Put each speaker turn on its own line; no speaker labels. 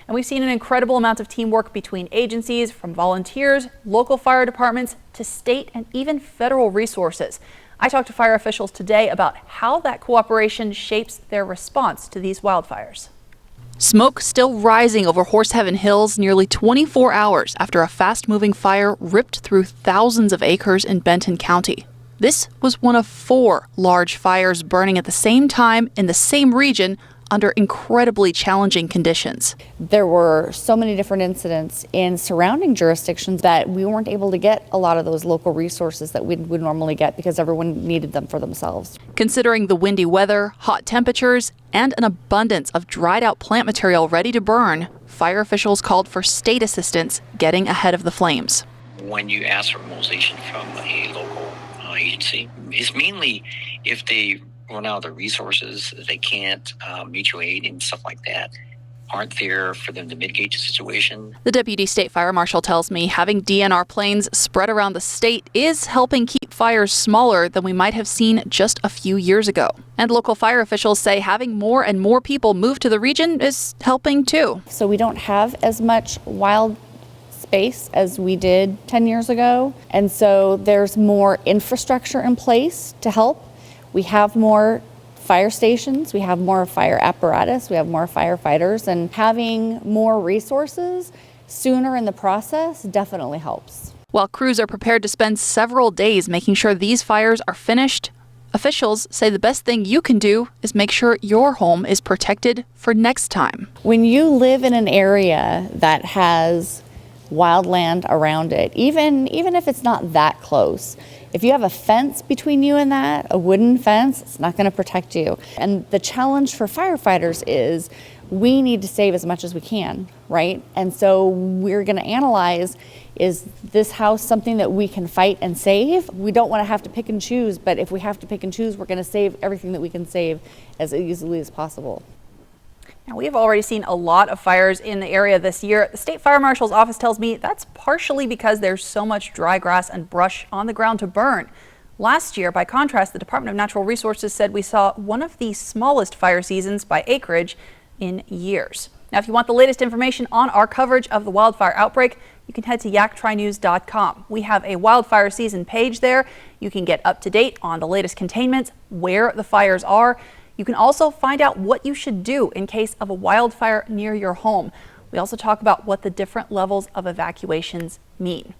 And we've seen an incredible amount of teamwork between agencies, from volunteers, local fire departments, to state and even federal resources. I talked to fire officials today about how that cooperation shapes their response to these wildfires. Smoke still rising over Horse Heaven Hills nearly 24 hours after a fast-moving fire ripped through thousands of acres in Benton County. This was one of 4 large fires burning at the same time in the same region under incredibly challenging conditions.
There were so many different incidents in surrounding jurisdictions that we weren't able to get a lot of those local resources that we would normally get because everyone needed them for themselves.
Considering the windy weather, hot temperatures, and an abundance of dried out plant material ready to burn, fire officials called for state assistance getting ahead of the flames.
When you ask for mobilization from a local agency, it's mainly if they run out of the resources, they can't mutual aid and stuff like that aren't there for them to mitigate the situation.
The Deputy State Fire Marshal tells me having DNR planes spread around the state is helping keep fires smaller than we might have seen just a few years ago. And local fire officials say having more and more people move to the region is helping too.
So we don't have as much wild space as we did 10 years ago. And so there's more infrastructure in place to help. We have more fire stations, we have more fire apparatus, we have more firefighters, and having more resources sooner in the process definitely helps.
While crews are prepared to spend several days making sure these fires are finished, officials say the best thing you can do is make sure your home is protected for next time.
When you live in an area that has wildland around it, even if it's not that close, if you have a fence between you and that, a wooden fence, it's not going to protect you. And the challenge for firefighters is we need to save as much as we can, right? And so we're going to analyze, is this house something that we can fight and save? We don't want to have to pick and choose, but if we have to pick and choose, we're going to save everything that we can save as easily as possible.
Now, we have already seen a lot of fires in the area this year. The State Fire Marshal's office tells me that's partially because there's so much dry grass and brush on the ground to burn. Last year, by contrast, the Department of Natural Resources said we saw one of the smallest fire seasons by acreage in years. Now, if you want the latest information on our coverage of the wildfire outbreak, you can head to yaktrinews.com. We have a wildfire season page there. You can get up to date on the latest containments, where the fires are. You can also find out what you should do in case of a wildfire near your home. We also talk about what the different levels of evacuations mean.